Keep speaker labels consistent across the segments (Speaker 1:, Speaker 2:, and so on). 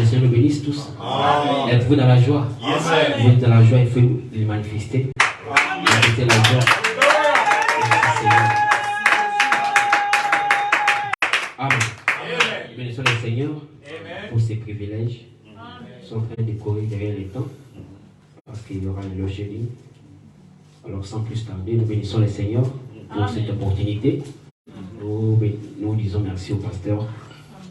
Speaker 1: le Seigneur nous bénisse tous. Êtes-vous dans la joie? Vous êtes dans la joie, il faut les manifester. Manifester la joie. Merci Seigneur. Amen. Bénissons le Seigneur pour ses privilèges. Ils sont en train de courir derrière les temps parce qu'il y aura une loge de ligne. Alors sans plus tarder, nous bénissons le Seigneur pour cette opportunité. Nous disons merci au pasteur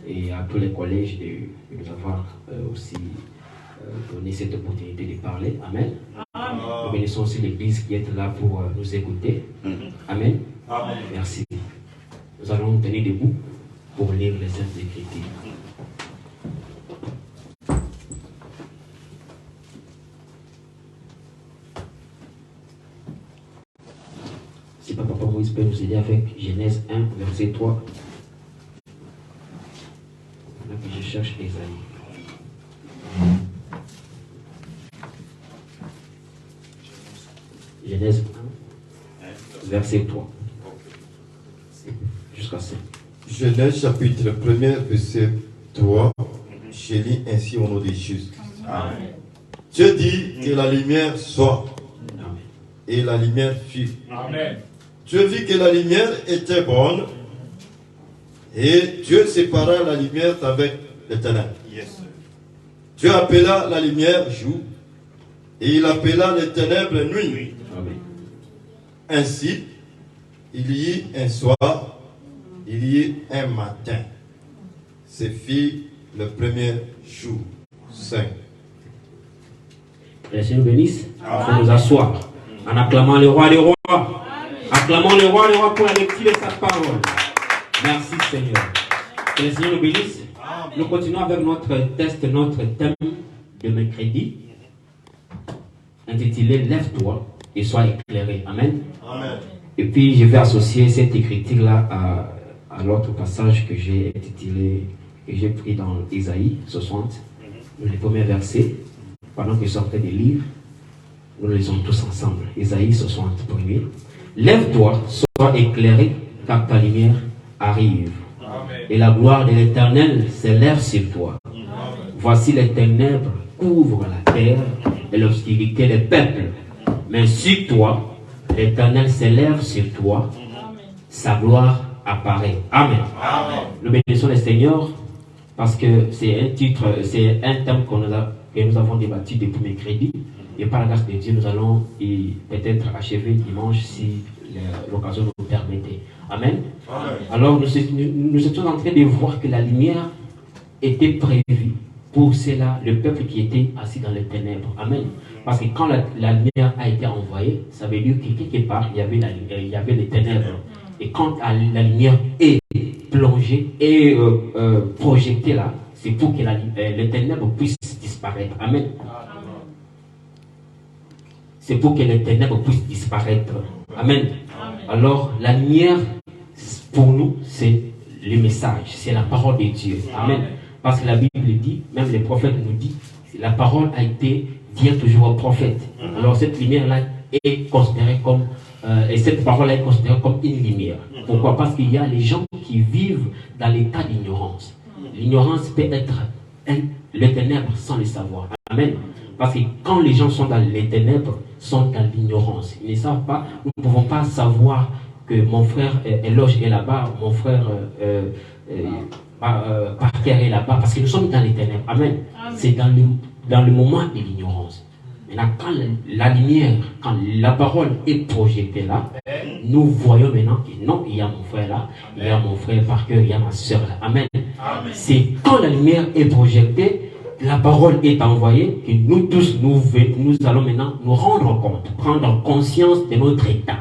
Speaker 1: et à tous les collèges de nous avoir aussi donné cette opportunité de parler. Amen. Nous bénissons aussi l'église qui est là pour nous écouter. Amen. Merci. Nous allons nous tenir debout pour lire les Saintes Écritures. Si Papa Moïse peut nous aider avec Genèse 1, verset 3. Là que je cherche Esaïe. Genèse 1, verset 3. Jusqu'à 5.
Speaker 2: Genèse chapitre 1er, verset 3. Je lis ainsi au nom de Jésus. Amen. Dieu dit que la lumière soit. Amen. Et la lumière fut. Amen. Dieu vit que la lumière était bonne et Dieu sépara la lumière avec les ténèbres. Yes. Dieu appela la lumière jour et il appela les ténèbres nuit. Amen. Ainsi, il y eut un soir, il y eut un matin. Ce fut le premier jour saint.
Speaker 1: Que le Seigneur bénisse. Il faut nous asseoir en acclamant le roi des rois. Acclamons le roi pour la lecture de sa parole. Merci Seigneur. Que le Seigneur nous bénisse. Nous continuons avec notre test, notre thème de mercredi, intitulé Lève-toi et sois éclairé. Amen. Amen. Et puis je vais associer cette écriture-là à l'autre passage que j'ai intitulé, que j'ai pris dans Isaïe 60, les premiers versets. Pendant que je sortais des livres, nous le lisons tous ensemble. Isaïe 60, premier. Lève-toi, sois éclairé, car ta lumière arrive. Amen. Et la gloire de l'Éternel s'élève sur toi. Amen. Voici les ténèbres couvrent la terre et l'obscurité des peuples. Mais sur toi, l'Éternel s'élève sur toi. Amen. Sa gloire apparaît. Amen. Amen. Nous bénissons le Seigneur parce que c'est un titre, c'est un thème que nous avons débattu depuis mercredi. Et par la grâce de Dieu, nous allons peut-être achever dimanche si l'occasion nous permettait. Amen. Amen. Alors, nous étions en train de voir que la lumière était prévue pour cela, le peuple qui était assis dans les ténèbres. Amen. Parce que quand la lumière a été envoyée, ça veut dire que quelque part, il y avait les ténèbres. Et quand la lumière est plongée et projetée là, c'est pour que les ténèbres puissent disparaître. Amen. C'est pour que les ténèbres puissent disparaître. Amen. Alors, la lumière, pour nous, c'est le message, c'est la parole de Dieu. Amen. Parce que la Bible dit, même les prophètes nous disent, la parole a été dite toujours au prophète. Alors, cette lumière-là est considérée comme, et cette parole-là est considérée comme une lumière. Pourquoi? Parce qu'il y a les gens qui vivent dans l'état d'ignorance. L'ignorance peut être les ténèbres sans le savoir. Amen. Parce que quand les gens sont dans les ténèbres, sont dans l'ignorance. Ils ne savent pas, nous ne pouvons pas savoir que mon frère Éloge est là-bas, mon frère Parker est là-bas, parce que nous sommes dans les ténèbres. Amen. C'est dans le moment de l'ignorance. Maintenant, quand la lumière, quand la parole est projetée là, nous voyons maintenant que non, il y a mon frère là, il y a mon frère Parker, il y a ma soeur là. Amen. C'est quand la lumière est projetée, la parole est envoyée, que nous tous, nous allons maintenant nous rendre compte, prendre conscience de notre état.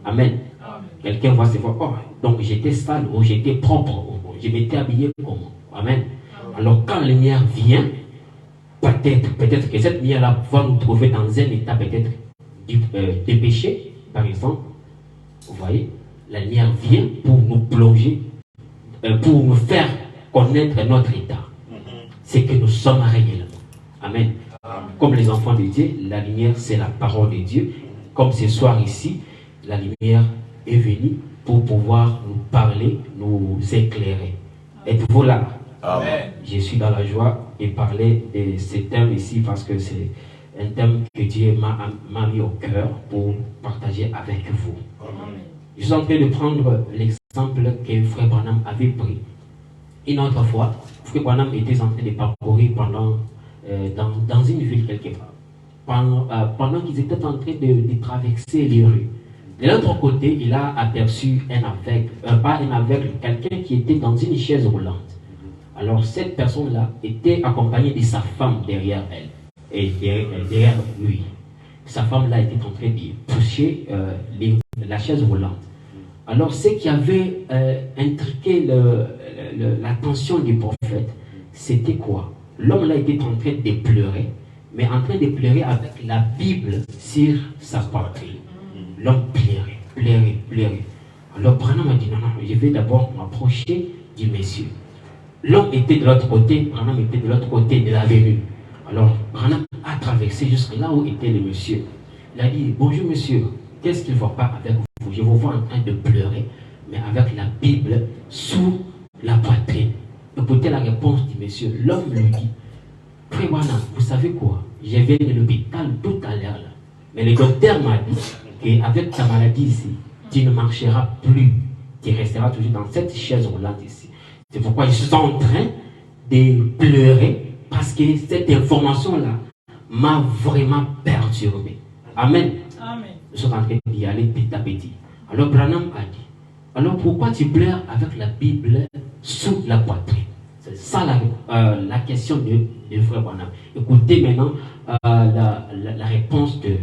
Speaker 1: Amen. Quelqu'un va se voir, oh, donc j'étais sale, ou j'étais propre, ou je m'étais habillé comment. Amen. Alors quand la lumière vient, peut-être que cette lumière-là va nous trouver dans un état peut-être de péché, par exemple. Vous voyez, la lumière vient pour nous plonger, pour nous faire connaître notre état. C'est que nous sommes réellement. Amen. Comme les enfants de Dieu, la lumière c'est la parole de Dieu. Comme ce soir ici, la lumière est venue pour pouvoir nous parler, nous éclairer. Êtes-vous là? Amen. Je suis dans la joie et parler de ce thème ici parce que c'est un thème que Dieu m'a mis au cœur pour partager avec vous. Amen. Je suis en train de prendre l'exemple que Frère Branham avait pris. Une autre fois, Frère Branham était en train de parcourir dans une ville quelque part. Pendant qu'ils étaient en train de traverser les rues. De l'autre côté, il a aperçu un aveugle, pas un aveugle, quelqu'un qui était dans une chaise roulante. Alors cette personne-là était accompagnée de sa femme derrière elle et derrière lui. Sa femme-là était en train de pousser la chaise roulante. Alors ce qui avait intriqué l'attention du prophète, c'était quoi? L'homme-là était en train de pleurer, mais en train de pleurer avec la Bible sur sa poitrine. L'homme pleurait. Alors Branham a dit non, je vais d'abord m'approcher du monsieur. L'homme était de l'autre côté, Branham était de l'autre côté de l'avenue. Alors Branham a traversé jusqu'à là où était le monsieur. Il a dit bonjour monsieur, qu'est-ce qu'il ne va pas avec vous? Je vous vois en train de pleurer, mais avec la Bible sous la poitrine. Écoutez la réponse du monsieur. L'homme lui dit frère Branham, vous savez quoi? Je viens de l'hôpital tout à l'heure là. Mais le docteur m'a dit qu'avec ta maladie ici, tu ne marcheras plus. Tu resteras toujours dans cette chaise roulante ici. C'est pourquoi je suis en train de pleurer parce que cette information-là m'a vraiment perturbé. Amen. Amen. Nous sommes en train d'y aller petit à petit. Alors Branham a dit, alors pourquoi tu pleures avec la Bible sous la poitrine? C'est ça la question de frère Branham. Écoutez maintenant la réponse de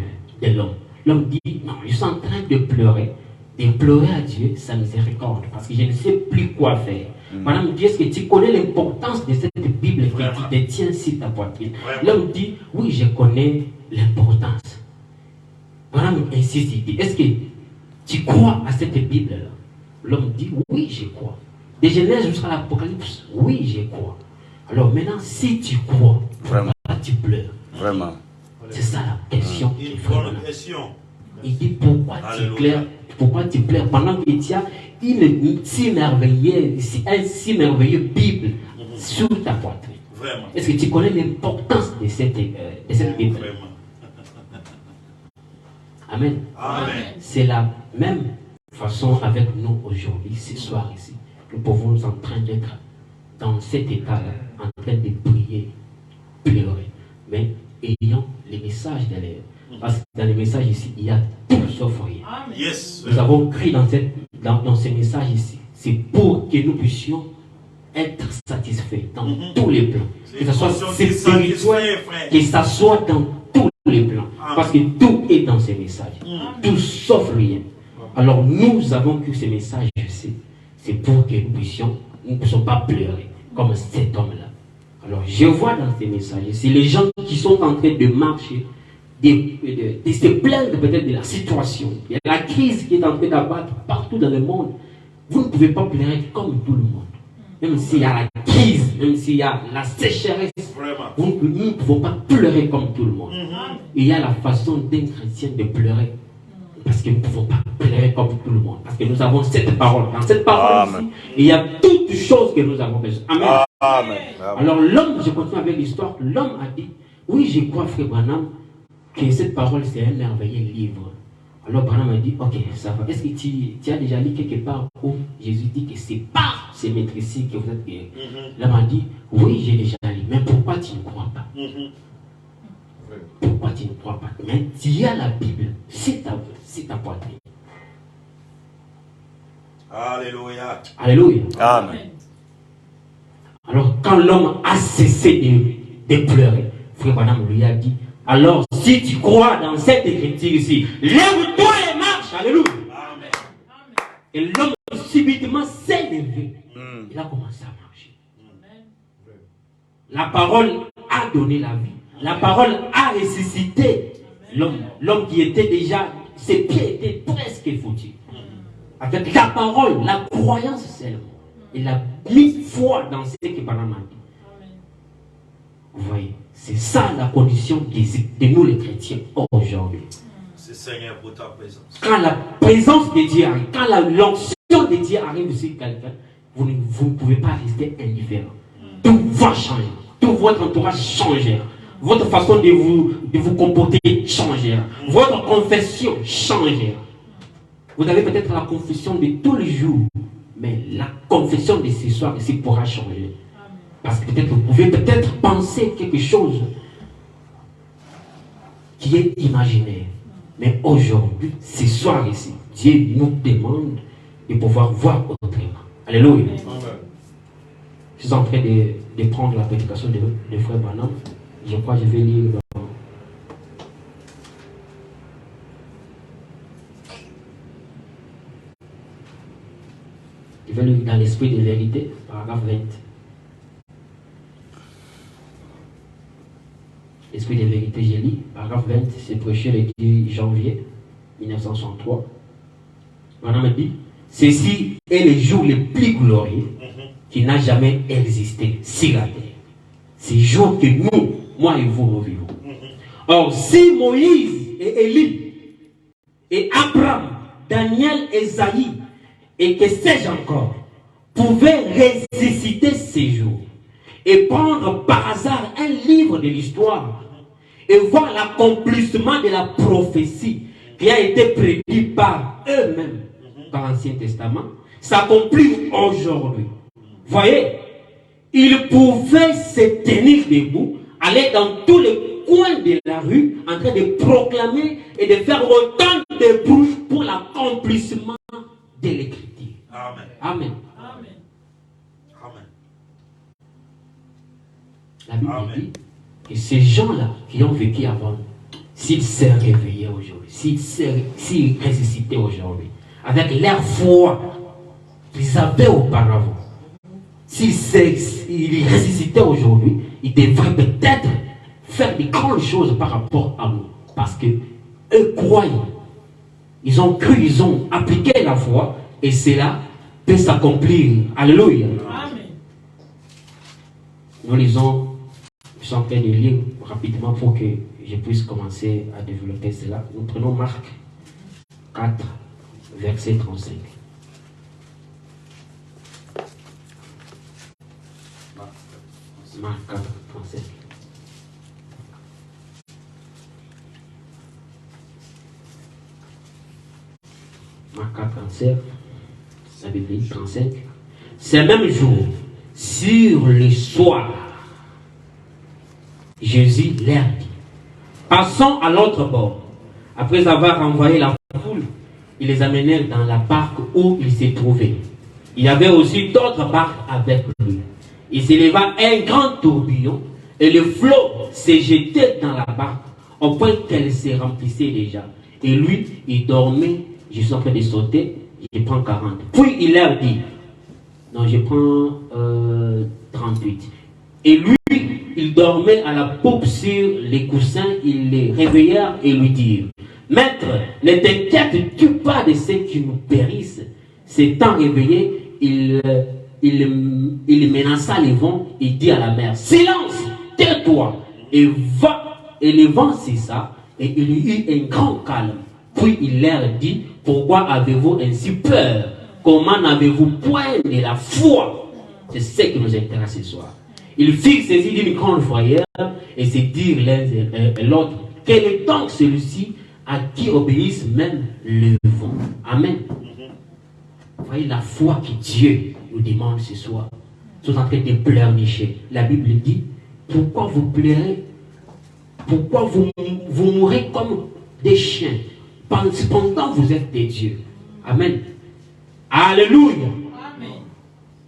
Speaker 1: l'homme. L'homme dit, non, je suis en train de pleurer à Dieu sa miséricorde, parce que je ne sais plus quoi faire. Madame dit, est-ce que tu connais l'importance de cette Bible que tu détiens sur ta poitrine? L'homme dit, oui, je connais l'importance. Madame insiste, il dit, est-ce que tu crois à cette Bible-là? L'homme dit, oui, je crois. De Genèse jusqu'à l'Apocalypse, oui, je crois. Alors maintenant, si tu crois, pourquoi tu pleures? Vraiment. C'est ça la question. Une bonne question. Il dit pourquoi tu pleures pendant que tu as une si merveilleuse Bible sur ta poitrine. Vraiment. Est-ce que tu connais l'importance de cette Bible? Vraiment. Amen. Amen. C'est la même façon avec nous aujourd'hui, ce soir ici. Nous pouvons en train d'être dans cet état-là, en train de prier, pleurer, mais ayant les messages derrière. Parce que dans les messages ici, il y a tout sauf rien. Yes. Nous avons créé dans ces messages ici, c'est pour que nous puissions être satisfaits dans tous les plans. Que ce soit spirituel, que ce soit dans tous les plans. Parce que tout est dans ces messages. Tout sauf rien. Alors nous avons que ces messages ici, c'est pour que nous ne puissions pas pleurer comme cet homme-là. Alors je vois dans ces messages, c'est les gens qui sont en train de marcher, de se plaindre peut-être de la situation. Il y a la crise qui est en train d'abattre partout dans le monde. Vous ne pouvez pas pleurer comme tout le monde. Même s'il y a la crise, même s'il y a la sécheresse, nous ne pouvons pas pleurer comme tout le monde. Il y a la façon d'un chrétien de pleurer. Parce que nous ne pouvons pas pleurer comme tout le monde. Parce que nous avons cette parole. Dans cette parole ici, il y a toutes choses que nous avons besoin. Amen. Amen. Alors l'homme, je continue avec l'histoire, l'homme a dit, oui, je crois, frère Branham, que cette parole c'est un merveilleux livre. Alors Branham a dit, ok, ça va. Est-ce que tu as déjà lu quelque part où Jésus dit que c'est par ces maîtrises que vous êtes guéris? L'homme a dit, oui, j'ai déjà lu, mais pourquoi tu ne crois pas? Pourquoi tu ne crois pas? Mais tu as la Bible, c'est ta poitrine. Alléluia. Alléluia. Amen. Alors quand l'homme a cessé de pleurer, frère Branham lui a dit, alors si tu crois dans cette écriture ici, lève-toi et marche. Alléluia. Amen. Et l'homme subitement s'est levé. Il a commencé à marcher. La parole a donné la vie. La parole a ressuscité l'homme qui était déjà, ses pieds étaient presque foutus. Avec la parole, la croyance seulement. Il a mis foi dans ce que Branham a dit. Vous voyez, c'est ça la condition de nous les chrétiens aujourd'hui. C'est Seigneur pour ta présence. Quand la présence de Dieu arrive, quand l'onction de Dieu arrive sur quelqu'un, vous ne pouvez pas rester indifférent. Tout va changer. Tout tout votre entourage changera. Votre façon de vous comporter changera. Votre confession changera. Vous avez peut-être la confession de tous les jours, mais la confession de ce soir ici pourra changer. Parce que peut-être vous pouvez peut-être penser quelque chose qui est imaginaire. Mais aujourd'hui, ce soir ici, Dieu nous demande de pouvoir voir autrement. Alléluia. Je suis en train de prendre la prédication de Frère Branham. Je crois que je vais lire dans... Je vais lire dans l'esprit de vérité, paragraphe 20. Esprit de vérité, j'ai lu, paragraphe 20, c'est prêché le 10 janvier 1963. Branham dit, ceci est le jour le plus glorieux qui n'a jamais existé sur la terre. C'est le jour que nous, moi et vous, nous vivons. Or, si Moïse et Élie et Abraham, Daniel et Isaïe, et que sais-je encore, pouvaient ressusciter ces jours et prendre par hasard un livre de l'histoire et voir l'accomplissement de la prophétie qui a été prédite par eux-mêmes dans l'Ancien Testament, s'accomplit aujourd'hui. Voyez, ils pouvaient se tenir debout, aller dans tous les coins de la rue, en train de proclamer et de faire autant de bruit pour l'accomplissement de l'écriture.
Speaker 3: Amen.
Speaker 1: Amen.
Speaker 3: Amen. Amen.
Speaker 1: La Bible
Speaker 3: Amen.
Speaker 1: dit que ces gens-là qui ont vécu avant, s'ils se réveillaient aujourd'hui, s'ils ressuscitaient aujourd'hui, avec leur foi qu'ils avaient auparavant, s'ils ressuscitaient aujourd'hui, ils devraient peut-être faire de grandes choses par rapport à nous. Parce que eux croient, ils ont cru, ils ont appliqué la foi, et cela peut s'accomplir. Alléluia.
Speaker 3: Amen.
Speaker 1: Nous lisons, je suis en train de lire rapidement pour que je puisse commencer à développer cela. Nous prenons Marc 4, verset 35. Marc 4, 35. Marc 4, 35. La Bible dit 35. Ce même jour, sur le soir, Jésus leur dit, passons à l'autre bord. Après avoir envoyé la foule, ils les amenèrent dans la barque où ils se trouvaient. Il y avait aussi d'autres barques avec lui. Il s'éleva un grand tourbillon et le flot s'est jeté dans la barque au point qu'elle se remplissait déjà. Et lui, il dormait. Je suis en train de sauter, je prends 40. Puis il leur dit, non, je prends 38. Et lui, il dormait à la poupe sur les coussins. Ils les réveillèrent et lui dirent, Maître, ne t'inquiètes-tu pas de ceux qui nous périssent? S'étant réveillé, il menaça les vents et dit à la mer, silence, tais-toi, et va. Et le vent cessa, et il y eut un grand calme. Puis il leur dit, pourquoi avez-vous ainsi peur? Comment n'avez-vous point de la foi? C'est ce qui nous intéresse ce soir. Ils firent saisir d'une grande frayeur et se dirent l'un et l'autre, quel est donc celui-ci à qui obéissent même le vent? Amen. Vous voyez la foi que Dieu nous demande ce soir. Nous sommes en train de pleurnicher. La Bible dit, pourquoi vous pleurez? Pourquoi vous mourrez comme des chiens? Cependant, vous êtes des dieux. Amen. Alléluia.
Speaker 3: Amen.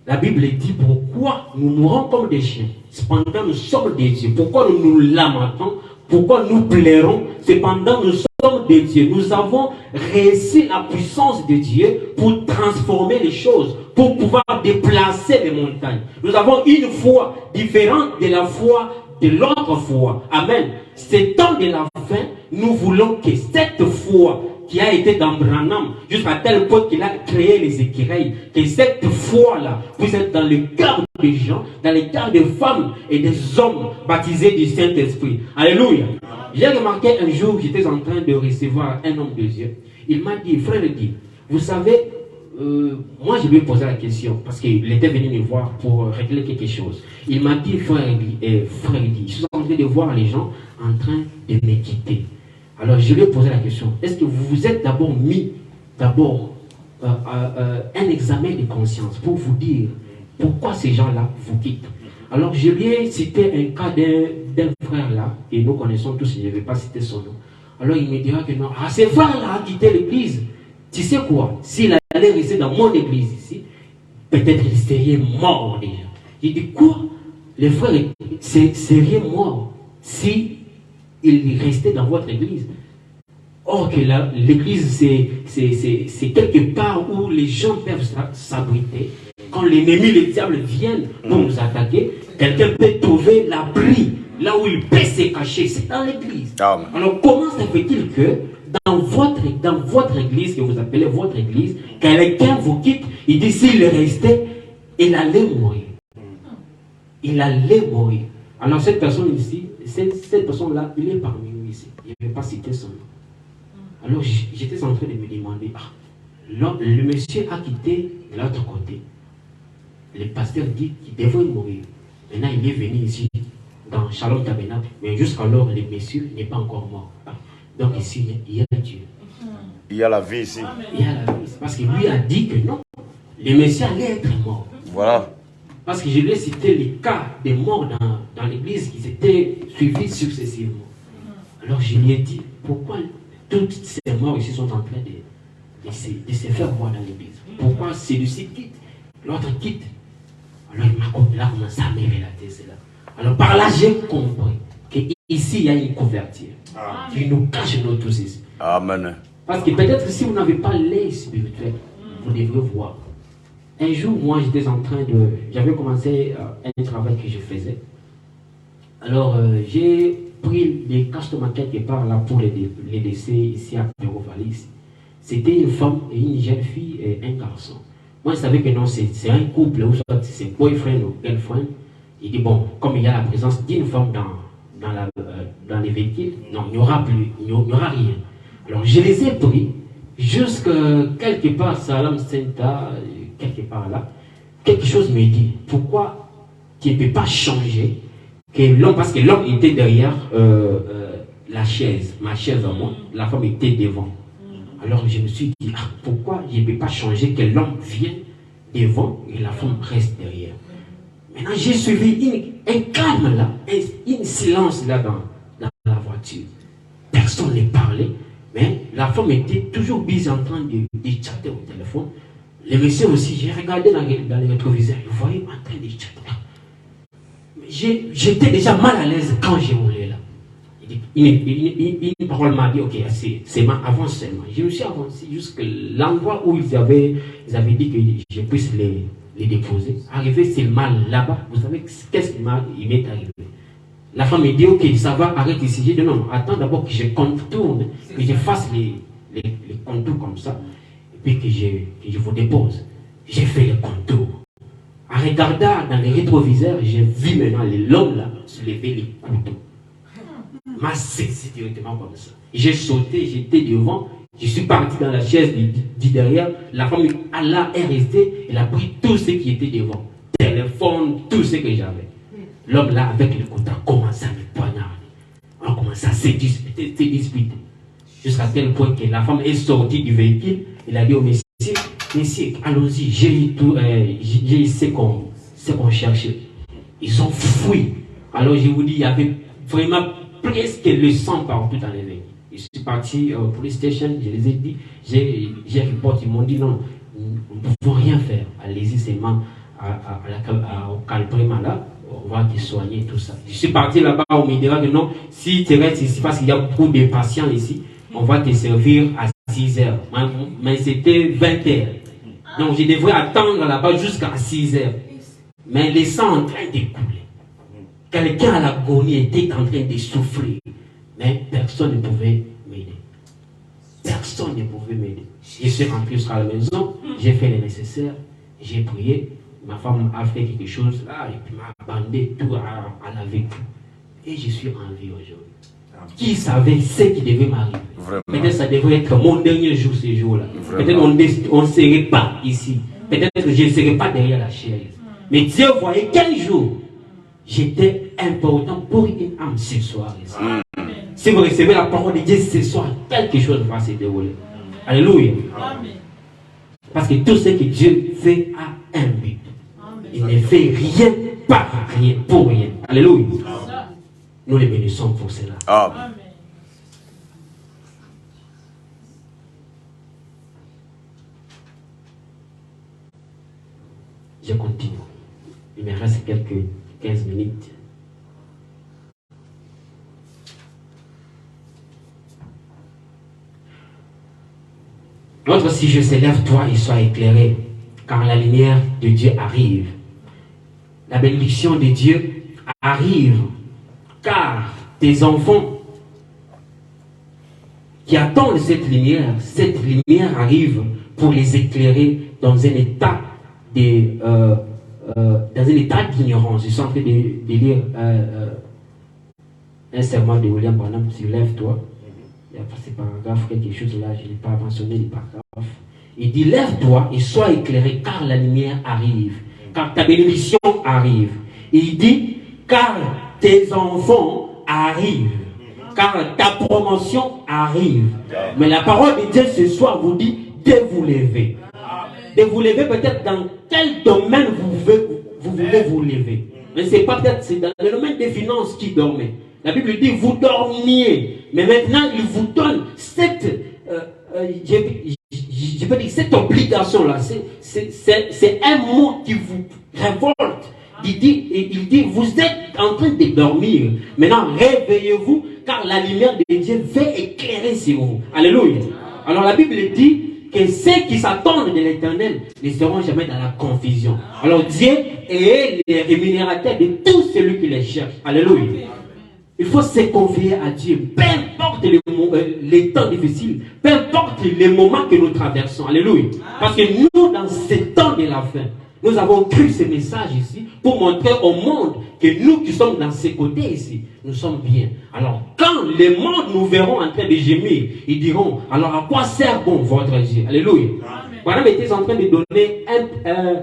Speaker 1: La Bible dit pourquoi nous mourons comme des chiens. Cependant, nous sommes des dieux. Pourquoi nous nous lamentons? Pourquoi nous pleurons? Cependant, nous sommes des dieux. Nous avons réussi la puissance de Dieu pour transformer les choses, pour pouvoir déplacer les montagnes. Nous avons une foi différente de la foi de l'autre foi. Amen. C'est temps de la fin. Nous voulons que cette foi qui a été dans Branham, jusqu'à tel point qu'il a créé les écureuils, que cette foi-là puisse être dans le cœur des gens, dans le cœur des femmes et des hommes baptisés du Saint-Esprit. Alléluia. J'ai remarqué un jour, j'étais en train de recevoir un homme de Dieu. Il m'a dit, frère dit, vous savez, moi je lui ai posé la question parce qu'il était venu me voir pour régler quelque chose. Il m'a dit, frère Eddy, je suis en train de voir les gens en train de me quitter. Alors je lui ai posé la question, est-ce que vous vous êtes d'abord mis un examen de conscience pour vous dire pourquoi ces gens-là vous quittent? Alors je lui ai cité un cas d'un frère là, et nous connaissons tous, je ne vais pas citer son nom. Alors il me dira que non, ce frère-là a quitté l'église. Tu sais quoi? S'il allait rester dans mon église ici, peut-être il serait mort déjà. Il dit quoi? Les frères seraient morts si il restait dans votre église. Or que l'église, c'est quelque part où les gens peuvent s'abriter. Quand l'ennemi, le diable viennent pour nous attaquer, quelqu'un peut trouver l'abri, là où il peut se cacher, c'est dans l'église. Alors comment ça fait-il que dans votre église, que vous appelez votre église, quelqu'un vous quitte, il dit s'il restait, il allait mourir. Il allait mourir. Alors cette personne ici, cette personne-là, il est parmi nous ici. Je ne vais pas citer son nom. Alors j'étais en train de me demander, le monsieur a quitté de l'autre côté. Le pasteur dit qu'il devrait mourir. Maintenant il est venu ici, dans Shalom Tabernacle, mais jusqu'alors le monsieur n'est pas encore mort. Donc ici, il y a Dieu.
Speaker 4: Il y a la vie ici.
Speaker 1: Il y a la vie. Parce que lui a dit que non, le monsieur allait être mort.
Speaker 4: Voilà.
Speaker 1: Parce que je lui ai cité les cas des morts dans l'église qui s'étaient suivis successivement. Alors je lui ai dit, pourquoi toutes ces morts ici sont en train de se faire voir dans l'église? Pourquoi celui-ci quitte, l'autre quitte? Alors il a commencé à me relater cela. Alors par là, j'ai compris qu'ici, il y a une couverture qui nous cache nous tous ici.
Speaker 4: Amen.
Speaker 1: Parce que peut-être si vous n'avez pas l'œil spirituel, vous devrez voir. Un jour, moi, j'avais commencé un travail que je faisais. Alors, j'ai pris les customers quelque part là pour les laisser ici à Pérovalis. C'était une femme et une jeune fille et un garçon. Moi, je savais que non, c'est un couple, ou soit c'est boyfriend ou girlfriend. Il dit, bon, comme il y a la présence d'une femme dans les véhicules, non, il n'y aura rien. Alors, je les ai pris jusqu'à quelque part, Salam Senta, quelque part là. Quelque chose me dit, pourquoi tu ne peux pas changer que l'homme, parce que l'homme était derrière la chaise, ma chaise à moi, la femme était devant. Alors je me suis dit, pourquoi je ne peux pas changer que l'homme vienne devant et la femme reste derrière. Maintenant j'ai suivi un calme là, un silence là dans la voiture. Personne ne parlait, mais la femme était toujours busy en train de chatter au téléphone. Le monsieur aussi, j'ai regardé dans les rétroviseurs, je voyais en train de chatter. J'étais déjà mal à l'aise quand j'ai roulé là. Une parole m'a dit, ok, c'est ma avance seulement. Je me suis avancé jusqu'à l'endroit où ils avaient dit que je puisse les déposer. Arrivé seulement là-bas, vous savez qu'est-ce qui m'est arrivé? La femme me dit, ok, ça va, arrête ici. J'ai dit, non, attends d'abord que je contourne, que je fasse les contours comme ça, et puis que je vous dépose. J'ai fait les contours. En regardant dans les rétroviseurs, j'ai vu maintenant l'homme là se lever les couteaux. M'a saisi directement comme ça. J'ai sauté, j'étais devant, je suis parti dans la chaise du derrière. La femme là est restée, elle a pris tout ce qui était devant. Téléphone, tout ce que j'avais. L'homme là, avec le couteau, a commencé à me poignarder. On a commencé à se disputer. Jusqu'à tel point que la femme est sortie du véhicule. Elle a dit au monsieur, messieurs, allons-y, j'ai eu ce qu'on cherchait. Ils ont fui. Alors je vous dis, il y avait vraiment presque le sang partout dans les veines. Je suis parti au police station, je les ai dit, j'ai reporté, ils m'ont dit non, nous ne pouvons rien faire. Allez-y seulement au calprima là, on va te soigner tout ça. Je suis parti là-bas, on me dira que non, si tu restes ici, parce qu'il y a beaucoup de patients ici, on va te servir à 6 heures. Mais c'était 20 heures. Donc je devrais attendre là-bas jusqu'à 6 heures. Mais le sang en train de couler. Quelqu'un à l'agonie était en train de souffrir. Mais personne ne pouvait m'aider. Personne ne pouvait m'aider. Je suis rentré jusqu'à la maison, j'ai fait le nécessaire, j'ai prié. Ma femme a fait quelque chose là, et puis m'a bandé tout à la vécu. Et je suis en vie aujourd'hui. Qui savait ce qui devait m'arriver? Peut-être ça devrait être mon dernier jour ce jour-là. Peut-être on ne serait pas ici. Peut-être que je ne serais pas derrière la chaise. Mais Dieu voyait quel jour j'étais important pour une âme ce soir. Si vous recevez la parole de Dieu ce soir, quelque chose va se dérouler. Alléluia. Parce que tout ce que Dieu fait a un but. Il ne fait rien par rien, pour rien. Alléluia. Nous les bénissons pour cela.
Speaker 4: Amen.
Speaker 1: Je continue. Il me reste quelques 15 minutes. L'autre, si je s'élève, toi, et sois éclairé, car la lumière de Dieu arrive. La bénédiction de Dieu arrive, car tes enfants qui attendent cette lumière arrive pour les éclairer dans un état d'ignorance. Je suis en train de lire un serment de William Branham sur lève-toi. Il y a ce paragraphe, quelque chose là, je n'ai pas mentionné le paragraphe. Il dit lève-toi et sois éclairé car la lumière arrive, car ta bénédiction arrive. Il dit car tes enfants arrivent, car ta promotion arrive. Mais la parole de Dieu ce soir vous dit de vous lever. De vous lever peut-être dans quel domaine vous voulez vous lever. Mais c'est pas peut-être, c'est dans le domaine des finances qui dormait. La Bible dit vous dormiez. Mais maintenant il vous donne cette, je peux dire cette obligation-là. C'est un mot qui vous révolte. Il dit vous êtes en train de dormir. Maintenant réveillez-vous car la lumière de Dieu va éclairer sur vous. Alléluia. Alors la Bible dit que ceux qui s'attendent de l'Éternel ne seront jamais dans la confusion. Alors Dieu est le rémunérateur de tout celui qui les cherche. Alléluia. Il faut se confier à Dieu. Peu importe les temps difficiles, peu importe les moments que nous traversons. Alléluia. Parce que nous, dans ces temps de la fin, nous avons cru ce message ici pour montrer au monde que nous qui sommes dans ces côtés ici, nous sommes bien. Alors, quand les mondes nous verront en train de gémir, ils diront, alors à quoi sert bon votre Dieu? Alléluia. Madame était en train de donner un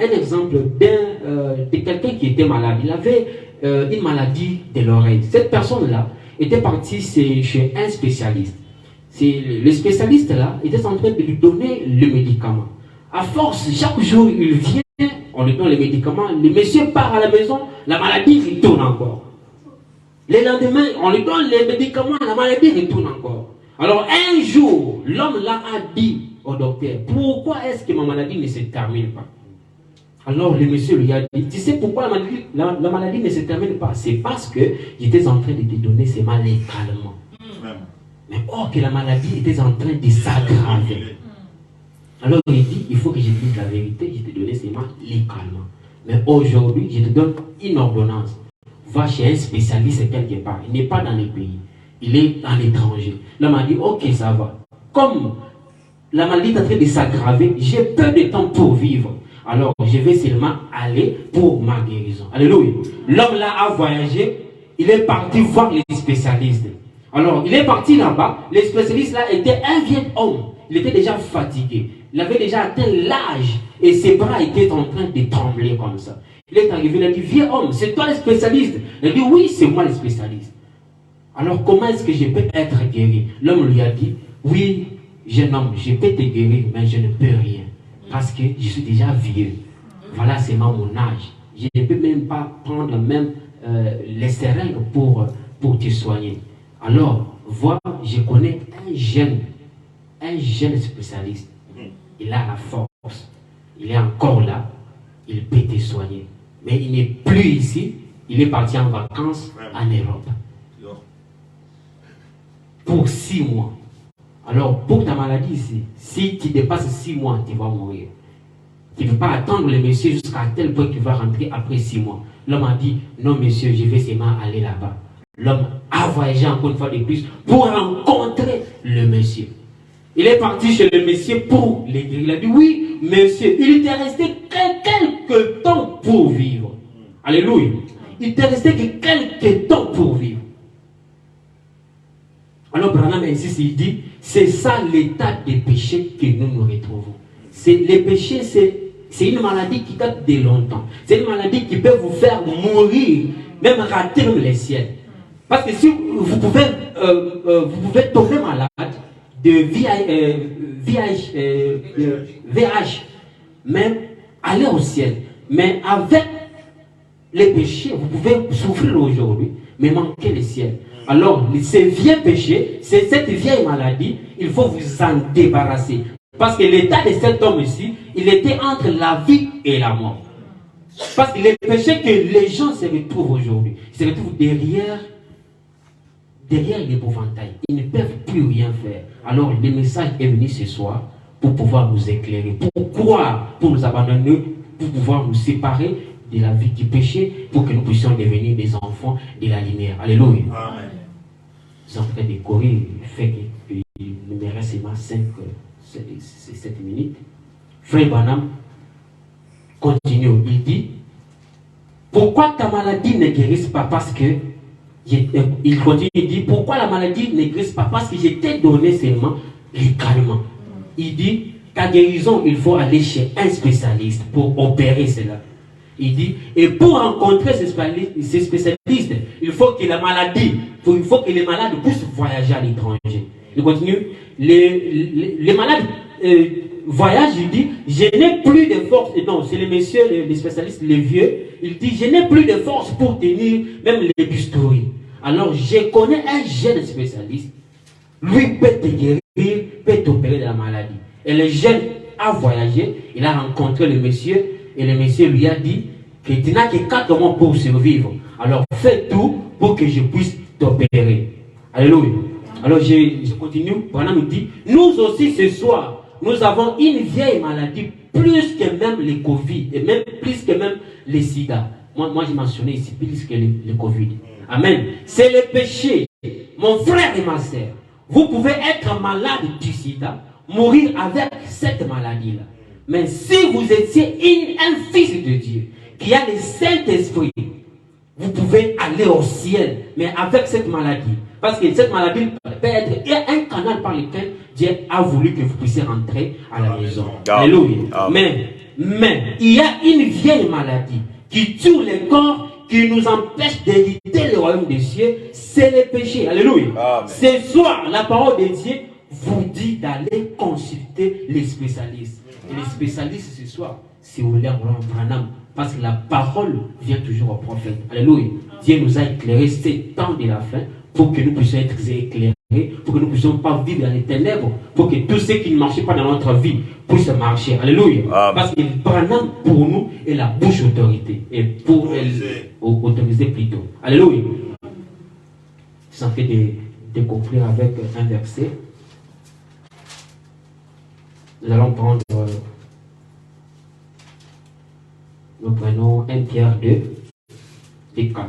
Speaker 1: exemple de quelqu'un qui était malade. Il avait une maladie de l'oreille. Cette personne-là était partie chez un spécialiste. Le spécialiste là était en train de lui donner le médicament. À force, chaque jour, il vient, on lui donne les médicaments, le monsieur part à la maison, la maladie retourne encore. Le lendemain, on lui donne les médicaments, la maladie retourne encore. Alors un jour, l'homme là a dit au docteur, pourquoi est-ce que ma maladie ne se termine pas? Alors le monsieur lui a dit, tu sais pourquoi la maladie ne se termine pas? C'est parce que j'étais en train de te donner ces mal légalement. Mais or que la maladie était en train de s'aggraver. Alors il dit, il faut que je te dise la vérité, je te donne ces mal légalement. Mais aujourd'hui, je te donne une ordonnance. Va chez un spécialiste quelque part. Il n'est pas dans le pays. Il est à l'étranger. L'homme a dit, ok, ça va. Comme la maladie est en train de s'aggraver, j'ai peu de temps pour vivre. Alors, je vais seulement aller pour ma guérison. Alléluia. L'homme là a voyagé. Il est parti voir les spécialistes. Alors, il est parti là-bas. Les spécialistes là étaient un vieux homme. Il était déjà fatigué. Il avait déjà atteint l'âge. Et ses bras étaient en train de trembler comme ça. Il est arrivé, il a dit, vieux homme, c'est toi le spécialiste? Il a dit, oui, c'est moi le spécialiste. Alors, comment est-ce que je peux être guéri? L'homme lui a dit, oui, jeune homme, je peux te guérir, mais je ne peux rien. Parce que je suis déjà vieux. Voilà seulement mon âge. Je ne peux même pas prendre même les seringues pour te soigner. Alors, vois, je connais un jeune spécialiste. Il a la force. Il est encore là. Il peut te soigner. Mais il n'est plus ici. Il est parti en vacances en Europe. Pour 6 mois. Alors, pour ta maladie ici, si tu dépasses 6 mois, tu vas mourir. Tu ne peux pas attendre le monsieur jusqu'à tel point qu'il va rentrer après 6 mois. L'homme a dit, non monsieur, je vais seulement aller là-bas. L'homme a voyagé encore une fois de plus pour rencontrer le monsieur. Il est parti chez le monsieur pour le guérir. Il a dit, oui monsieur, il était resté quelques temps pour vivre. Alléluia. Il était resté que quelques temps pour vivre. Alors Branham insiste, il dit, c'est ça l'état des péchés que nous retrouvons. Les péchés, c'est une maladie qui date de longtemps. C'est une maladie qui peut vous faire mourir, même rater même les ciels. Parce que si vous pouvez tomber malade de VIH, même aller au ciel. Mais avec les péchés, vous pouvez souffrir aujourd'hui, mais manquer le ciel. Alors, ces vieux péchés, cette vieille maladie, il faut vous en débarrasser. Parce que l'état de cet homme ici, il était entre la vie et la mort. Parce que les péchés que les gens se retrouvent aujourd'hui, ils se retrouvent derrière l'épouvantail. Ils ne peuvent plus rien faire. Alors, le message est venu ce soir pour pouvoir nous éclairer, pour croire, pour nous abandonner, pour pouvoir nous séparer de la vie du péché, pour que nous puissions devenir des enfants de la lumière. Alléluia. Amen. Nous sommes en train de courir, le fait qu'il me reste seulement 7 minutes. Frère Branham continue, il dit, pourquoi ta maladie ne guérisse pas? Parce que, il continue, il dit, pourquoi la maladie ne guérisse pas? Parce que je t'ai donné seulement le calmant. Il dit, ta guérison, il faut aller chez un spécialiste pour opérer cela. Il dit, et pour rencontrer ces spécialistes, il faut que la maladie, il faut que les malades puissent voyager à l'étranger. Il continue, les malades voyagent, il dit, je n'ai plus de force, et non, c'est les messieurs, les spécialistes, les vieux, il dit, je n'ai plus de force pour tenir même les bistouri. Alors, je connais un jeune spécialiste, lui peut te guérir, peut t'opérer de la maladie. Et le jeune a voyagé, il a rencontré le monsieur, et le monsieur lui a dit que tu n'as que 4 mois pour survivre. Alors fais tout pour que je puisse t'opérer. Alléluia. Alors je continue. Branham me dit, nous aussi ce soir, nous avons une vieille maladie, plus que même le Covid, et même plus que même le sida. Moi j'ai mentionné ici plus que le Covid. Amen. C'est le péché. Mon frère et ma soeur, vous pouvez être malade du sida, mourir avec cette maladie-là. Mais si vous étiez un fils de Dieu, qui a le Saint-Esprit, vous pouvez aller au ciel, mais avec cette maladie. Parce que cette maladie peut être un canal par lequel Dieu a voulu que vous puissiez rentrer à la maison. Alléluia. Mais il y a une vieille maladie qui tue le corps, qui nous empêche d'hériter le royaume des cieux, c'est le péché. Alléluia. Ce soir, la parole de Dieu vous dit d'aller consulter les spécialistes. Et les spécialistes ce soir, c'est William Branham. Parce que la parole vient toujours au prophète. Alléluia. Dieu nous a éclairé ces temps de la fin pour que nous puissions être éclairés, pour que nous ne puissions pas vivre dans les ténèbres, pour que tous ceux qui ne marchaient pas dans notre vie puissent marcher. Alléluia. Parce que Branham pour nous est la bouche autorité. Et pour autoriser plutôt. Alléluia. Ça fait de conclure avec un verset. Nous allons prendre, nous prenons 1 Pierre 2 et 4.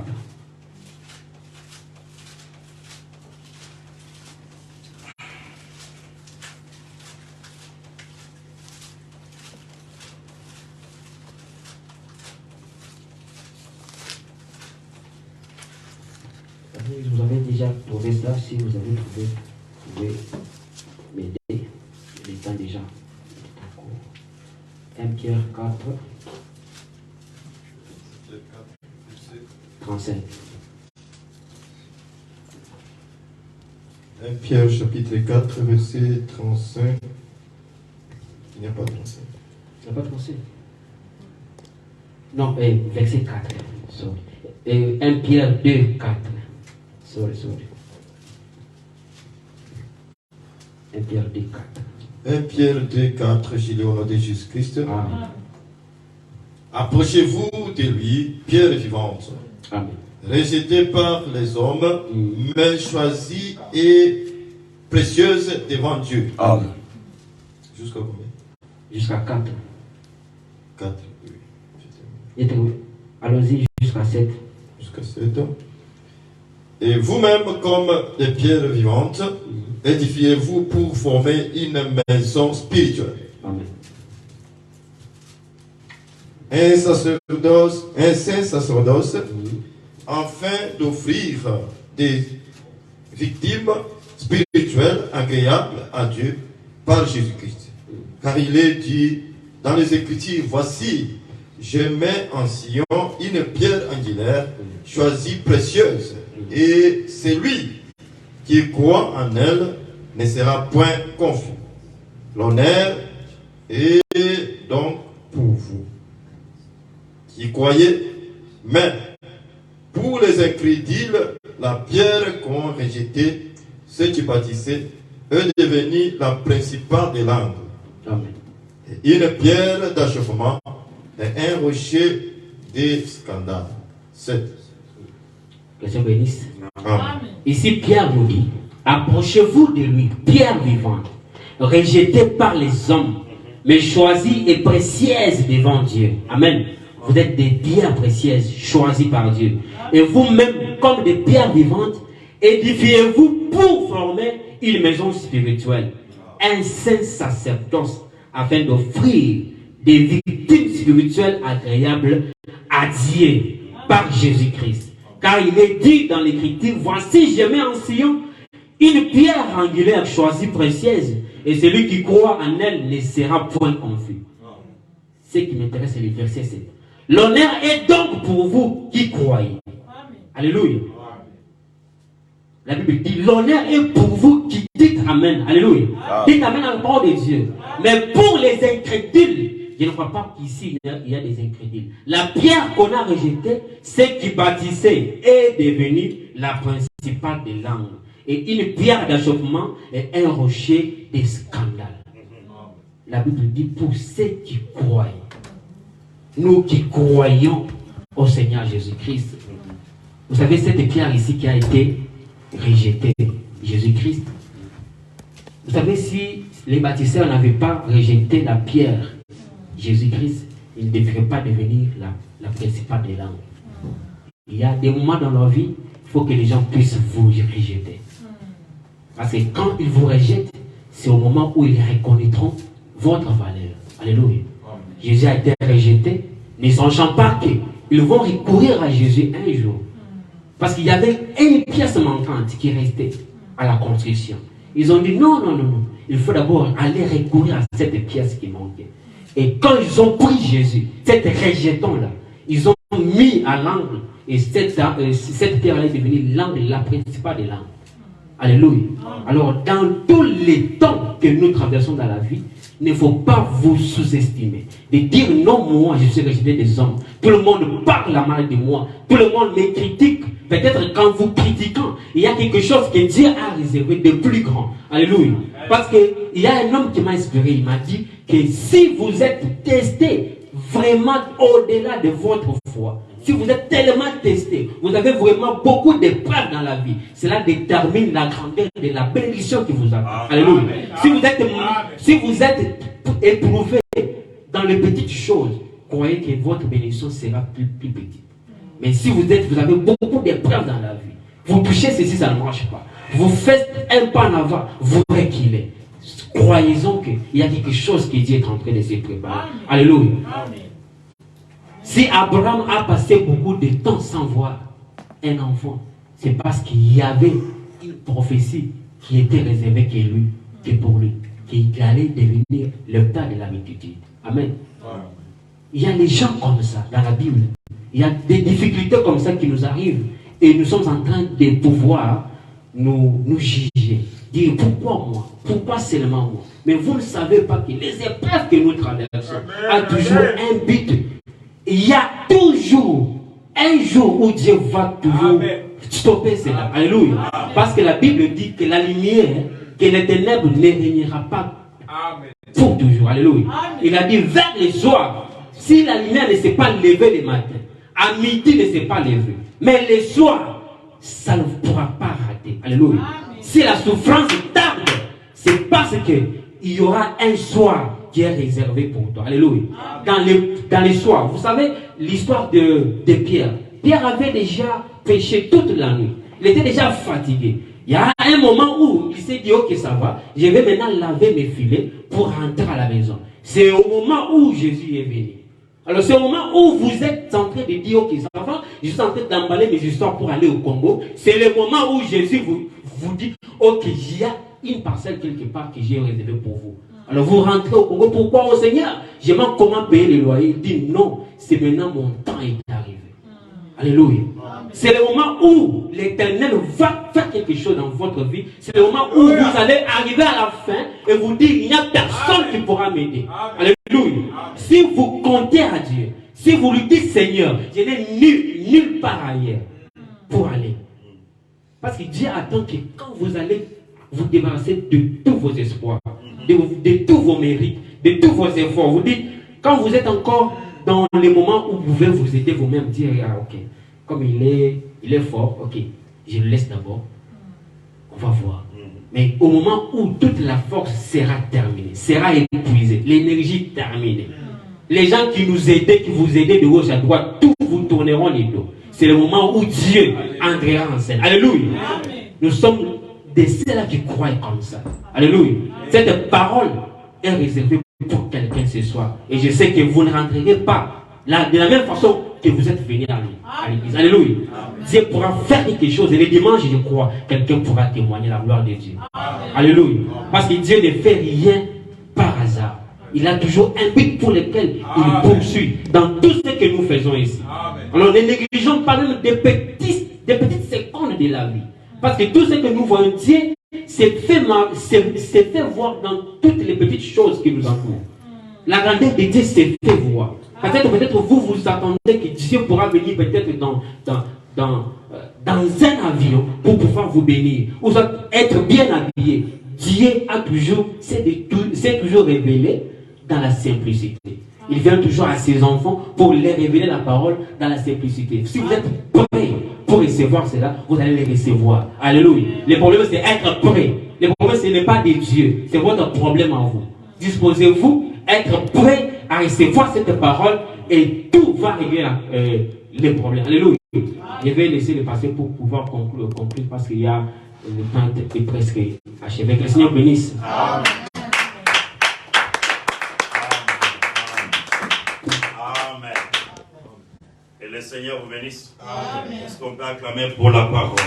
Speaker 1: Vous avez déjà trouvé ça, si vous avez trouvé, vous pouvez m'aider. Il est temps déjà. 1 Pierre 4, 35.
Speaker 2: 1 Pierre chapitre 4, verset 35. Il n'y a pas de 35.
Speaker 1: Il n'y a pas de 35. Non, verset 4. Sorry. 1 Pierre 2, 4. Sorry. 1 Pierre 2, 4.
Speaker 2: 1 Pierre 2, 4, je lis au nom de Jésus-Christ. Approchez-vous de lui, pierre vivante,
Speaker 1: Amen.
Speaker 2: rejetée par les hommes, mais choisie et précieuse devant Dieu.
Speaker 4: Amen.
Speaker 2: Jusqu'à combien?
Speaker 1: Jusqu'à 4.
Speaker 2: 4, oui.
Speaker 1: Allons-y jusqu'à 7.
Speaker 2: Jusqu'à 7. Et vous-même, comme des pierres vivantes, édifiez-vous pour former une maison spirituelle.
Speaker 1: Amen.
Speaker 2: Un saint sacerdoce, afin d'offrir des victimes spirituelle agréable à Dieu par Jésus-Christ. Car il est dit dans les Écritures, voici, je mets en Sion une pierre angulaire, choisie précieuse, et celui qui croit en elle ne sera point confus. L'honneur est donc pour vous qui croyez, mais pour les incrédules, la pierre qu'ont rejetée ceux qui bâtissaient est devenue la principale des langues.
Speaker 1: Amen.
Speaker 2: Une pierre d'achoppement et un rocher de scandale. 7.
Speaker 1: Que Dieu bénisse.
Speaker 2: Amen.
Speaker 1: Ici, Pierre vous dit, approchez-vous de lui, pierre vivante, rejetée par les hommes, mais choisie et précieuse devant Dieu. Amen. Vous êtes des pierres précieuses, choisies par Dieu. Et vous-même, comme des pierres vivantes, édifiez-vous pour former une maison spirituelle, un saint sacerdoce, afin d'offrir des victimes spirituelles agréables à Dieu par Jésus-Christ. Car il est dit dans l'Écriture, voici, je mets en Sion une pierre angulaire choisie précieuse, et celui qui croit en elle ne sera point confus. Ce qui m'intéresse, c'est le verset 7. L'honneur est donc pour vous qui croyez. Alléluia. La Bible dit, l'honneur est pour vous qui dites Amen. Alléluia. Dites Amen à la parole de Dieu. Mais pour les incrédules, je ne crois pas qu'ici il y a des incrédules. La pierre qu'on a rejetée, celle qui bâtissait, est devenue la principale des langues. Et une pierre d'achoppement est un rocher de scandale. La Bible dit pour ceux qui croient. Nous qui croyons au Seigneur Jésus-Christ. Vous savez, cette pierre ici qui a été rejetée, Jésus-Christ. Vous savez, si les bâtisseurs n'avaient pas rejeté la pierre, Jésus-Christ, il ne devrait pas devenir la principale des langues. Il y a des moments dans leur vie, il faut que les gens puissent vous rejeter. Parce que quand ils vous rejettent, c'est au moment où ils reconnaîtront votre valeur. Alléluia. Jésus a été rejeté, ne sachant pas qu'ils vont recourir à Jésus un jour. Parce qu'il y avait une pièce manquante qui restait à la construction. Ils ont dit non, non, non, non. Il faut d'abord aller recourir à cette pièce qui manquait. Et quand ils ont pris Jésus, cette rejeton-là, ils ont mis à l'angle. Et cette pierre-là est devenue l'angle, la principale des langues. Alléluia. Alors, dans tous les temps que nous traversons dans la vie, il ne faut pas vous sous-estimer. De dire non, moi, je suis rejeté des hommes. Tout le monde parle mal de moi. Tout le monde me critique. Peut-être qu'en vous critiquant, il y a quelque chose que Dieu a réservé de plus grand. Alléluia. Parce qu'il y a un homme qui m'a inspiré. Il m'a dit que si vous êtes testé vraiment au-delà de votre foi, si vous êtes tellement testé, vous avez vraiment beaucoup d'épreuves dans la vie, cela détermine la grandeur de la bénédiction qui vous attend. Alléluia. Si vous êtes éprouvé dans les petites choses, croyez que votre bénédiction sera plus petite. Mais si vous avez beaucoup d'épreuves dans la vie, vous touchez ceci, ça ne marche pas. Vous faites un pas en avant, vous reculez. Croyez-en qu'il y a quelque chose que Dieu est en train de se préparer. Alléluia. Si Abraham a passé beaucoup de temps sans voir un enfant, c'est parce qu'il y avait une prophétie qui était réservée pour lui, qu'il allait devenir le père de la multitude. Amen. Il y a des gens comme ça dans la Bible. Il y a des difficultés comme ça qui nous arrivent et nous sommes en train de pouvoir nous juger. Dire pourquoi moi? Pourquoi seulement moi? Mais vous ne savez pas que les épreuves que nous traversons ont toujours un but. Il y a toujours un jour où Dieu va toujours stopper cela. Alléluia. Parce que la Bible dit que la lumière, que les ténèbres ne régnera pas pour toujours. Alléluia. Il a dit vers le soir, si la lumière ne s'est pas levée le matin, à midi ne s'est pas levée, mais le soir, ça ne pourra pas rater. Alléluia. Si la souffrance tarde, c'est parce qu'il y aura un soir qui est réservé pour toi. Alléluia. Dans les soirs, vous savez l'histoire de Pierre. Pierre avait déjà péché toute la nuit. Il était déjà fatigué. Il y a un moment où il s'est dit, ok, ça va, je vais maintenant laver mes filets pour rentrer à la maison. C'est au moment où Jésus est venu. Alors c'est au moment où vous êtes en train de dire, ok, ça va, je suis en train d'emballer mes histoires pour aller au Congo. C'est le moment où Jésus vous dit, ok, il y a une parcelle quelque part que j'ai réservée pour vous. Alors vous rentrez au Congo, pourquoi au Seigneur? Je demande comment payer les loyers. Il dit non, c'est maintenant mon temps est arrivé. Alléluia. C'est le moment où l'Éternel va faire quelque chose dans votre vie. C'est le moment où vous allez arriver à la fin et vous dire il n'y a personne qui pourra m'aider. Alléluia. Si vous comptez à Dieu, si vous lui dites Seigneur, je n'ai nulle part ailleurs pour aller. Parce que Dieu attend que quand vous allez vous débarrasser de tous vos espoirs, de tous vos mérites, de tous vos efforts, vous dites, quand vous êtes encore dans les moments où vous pouvez vous aider vous-même, dire, ah ok, comme il est fort, ok, je le laisse d'abord, on va voir. Mais au moment où toute la force sera terminée, sera épuisée, l'énergie terminée, les gens qui nous aidaient, qui vous aidaient de gauche à droite, tous vous tourneront les dos. C'est le moment où Dieu entrera en scène. Alléluia. Nous sommes de ceux-là qui croient comme ça. Alléluia. Cette parole est réservée pour quelqu'un ce soir. Et je sais que vous ne rentrerez pas là de la même façon que vous êtes venus à l'église. Alléluia. Dieu pourra faire quelque chose. Et les dimanches, je crois, quelqu'un pourra témoigner la gloire de Dieu. Alléluia. Parce que Dieu ne fait rien par hasard. Il a toujours un but pour lequel il poursuit dans tout ce que nous faisons ici. Alors ne négligeons pas même des petites secondes de la vie. Parce que tout ce que nous voyons, Dieu s'est fait voir dans toutes les petites choses qui nous entourent. La grandeur de Dieu s'est fait voir. Peut-être vous vous attendez que Dieu pourra venir peut-être dans un avion pour pouvoir vous bénir. Ou être bien habillé. Dieu a toujours, s'est toujours révélé dans la simplicité. Il vient toujours à ses enfants pour les révéler la parole dans la simplicité. Si vous êtes prêts pour recevoir cela, vous allez les recevoir. Alléluia. Le problème, c'est être prêt. Le problème, ce n'est pas de Dieu. C'est votre problème en vous. Disposez-vous, être prêt à recevoir cette parole et tout va régler les problèmes. Alléluia. Je vais laisser le pasteur pour pouvoir conclure parce qu'il y a le temps est presque achevé. Que le Seigneur bénisse.
Speaker 3: Amen. Et le Seigneur vous bénisse. Est-ce qu'on peut acclamer pour la parole?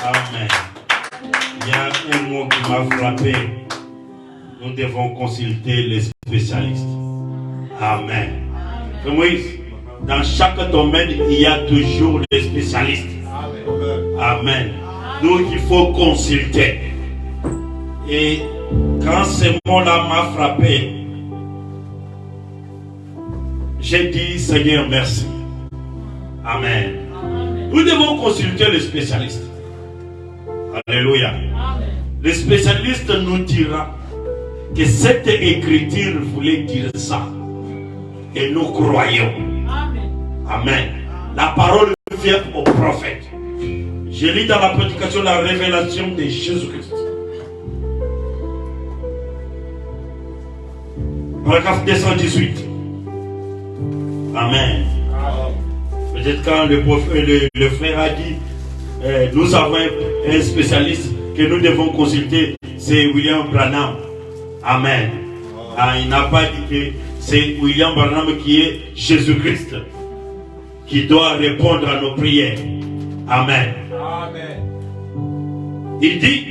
Speaker 3: Amen. Il y a un mot qui m'a frappé. Nous devons consulter les spécialistes. Amen. Moïse, dans chaque domaine, il y a toujours les spécialistes. Amen. Donc il faut consulter. Et quand ce mot-là m'a frappé, j'ai dit Seigneur merci. Amen. Nous devons consulter les spécialistes. Alléluia. Le spécialiste nous dira que cette écriture voulait dire ça. Et nous croyons. Amen. La parole vient au prophète. Je lis dans la prédication la révélation de Jésus-Christ. Paragraphe 218. Amen. Peut-être quand le frère a dit nous avons un spécialiste que nous devons consulter, c'est William Branham. Amen. Il n'a pas dit que c'est William Branham qui est Jésus-Christ, qui doit répondre à nos prières. Amen. Il dit,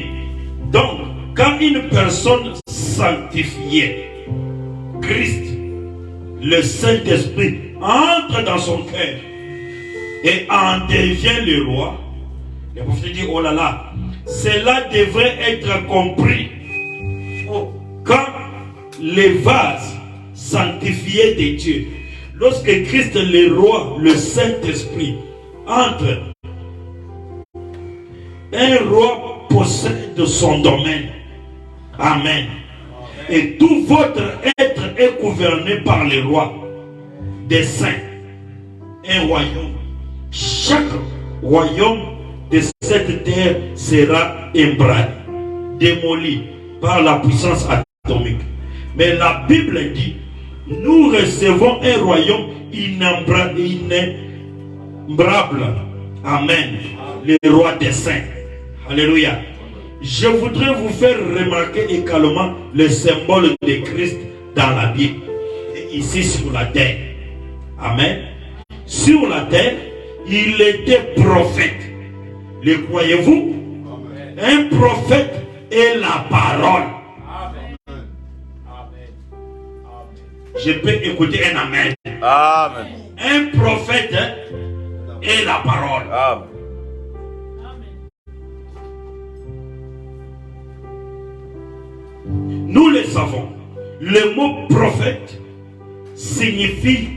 Speaker 3: donc, quand une personne sanctifiée, Christ, le Saint-Esprit, entre dans son cœur et en devient le roi, le prophète dit, oh là là, cela devrait être compris. Quand les vases sanctifiés de Dieu, lorsque Christ le roi, le Saint-Esprit, entre, un roi possède son domaine. Amen. Et tout votre être est gouverné par le roi des saints. Un royaume. Chaque royaume de cette terre sera ébranlé, démoli par la puissance atomique. Mais la Bible dit, nous recevons un royaume inébranlable. Amen. Le roi des saints. Alléluia. Je voudrais vous faire remarquer également le symbole de Christ dans la Bible. Et ici sur la terre. Amen. Sur la terre, il était prophète. Le croyez-vous? Un prophète est la parole. Je peux écouter un amen.
Speaker 4: Amen.
Speaker 3: Un prophète est la parole.
Speaker 4: Amen.
Speaker 3: Nous le savons. Le mot prophète signifie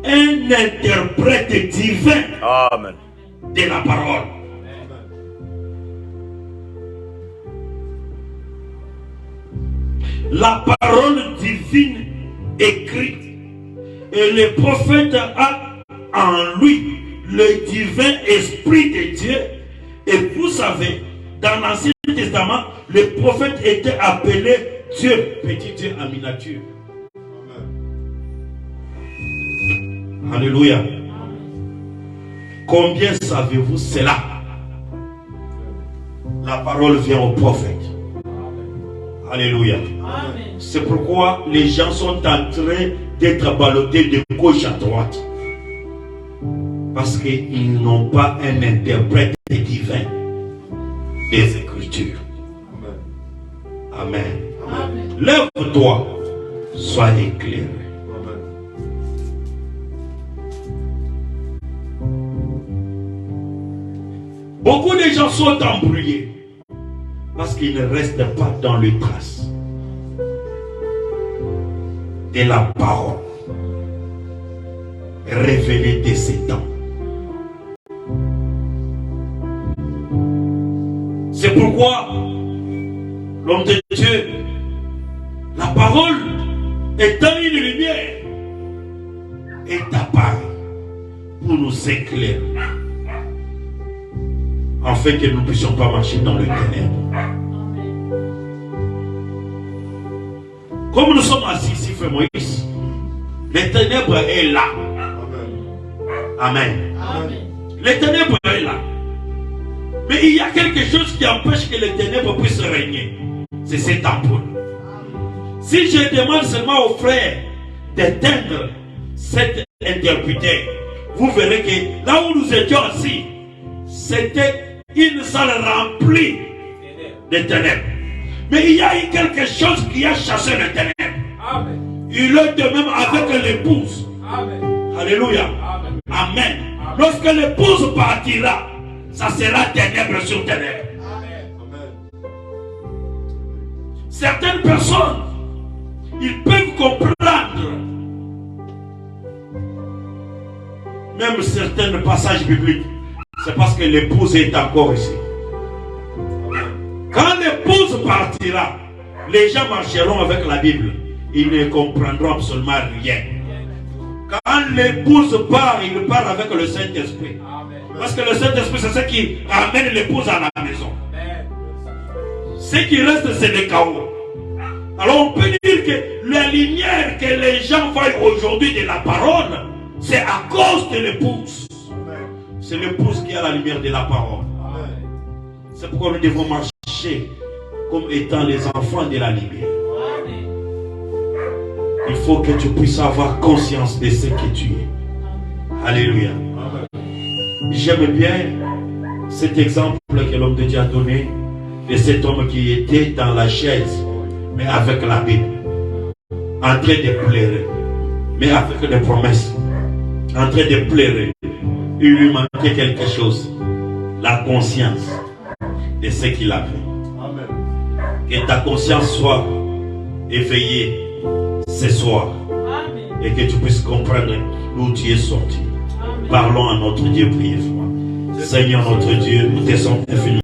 Speaker 3: un interprète divin
Speaker 4: Amen.
Speaker 3: de la parole. La parole divine écrite. Et le prophète a en lui le divin esprit de Dieu. Et vous savez, dans l'Ancien Testament, le prophète était appelé Dieu, petit Dieu en miniature. Alléluia. Combien savez-vous cela? La parole vient au prophète. Alléluia. C'est pourquoi les gens sont en train d'être ballottés de gauche à droite. Parce qu'ils n'ont pas un interprète divin des Écritures. Amen. Amen. Lève-toi, sois éclairé. Beaucoup de gens sont embrouillés parce qu'ils ne restent pas dans les traces de la parole révélée de ces temps. C'est pourquoi l'homme de Dieu, la parole étant une lumière, est apparue pour nous éclairer, afin que nous ne puissions pas marcher dans le ténèbre. Comme nous sommes assis ici, frère Moïse, le ténèbre est là. Amen. Amen. Le ténèbre est là. Mais il y a quelque chose qui empêche que les ténèbres puissent régner. C'est cette ampoule. Si je demande seulement aux frères d'éteindre cet interrupteur, vous verrez que là où nous étions assis, c'était une salle remplie de ténèbres. Mais il y a eu quelque chose qui a chassé les ténèbres. Amen. Il est de même avec l'épouse. Amen. Alléluia. Amen. Amen. Amen. Lorsque l'épouse partira, ça sera ténèbres sur ténèbres. Amen. Certaines personnes, ils peuvent comprendre même certains passages bibliques. C'est parce que l'épouse est encore ici. Quand l'épouse partira, les gens marcheront avec la Bible. Ils ne comprendront absolument rien. Quand l'épouse part, il part avec le Saint-Esprit. Parce que le Saint-Esprit, c'est ce qui amène l'épouse à la maison. Ce qui reste, c'est le chaos. Alors on peut dire que la lumière que les gens voient aujourd'hui de la parole, c'est à cause de l'épouse. C'est l'épouse qui a la lumière de la parole. C'est pourquoi nous devons marcher comme étant les enfants de la lumière. Il faut que tu puisses avoir conscience de ce que tu es. Alléluia. J'aime bien cet exemple que l'homme de Dieu a donné de cet homme qui était dans la chaise, mais avec la Bible, en train de pleurer, mais avec des promesses, en train de pleurer. Il lui manquait quelque chose, la conscience de ce qu'il avait. Amen. Que ta conscience soit éveillée ce soir. Amen. Et que tu puisses comprendre d'où tu es sorti. Amen. Parlons à notre Dieu, priez-moi. Seigneur notre Dieu, nous te sommes infiniment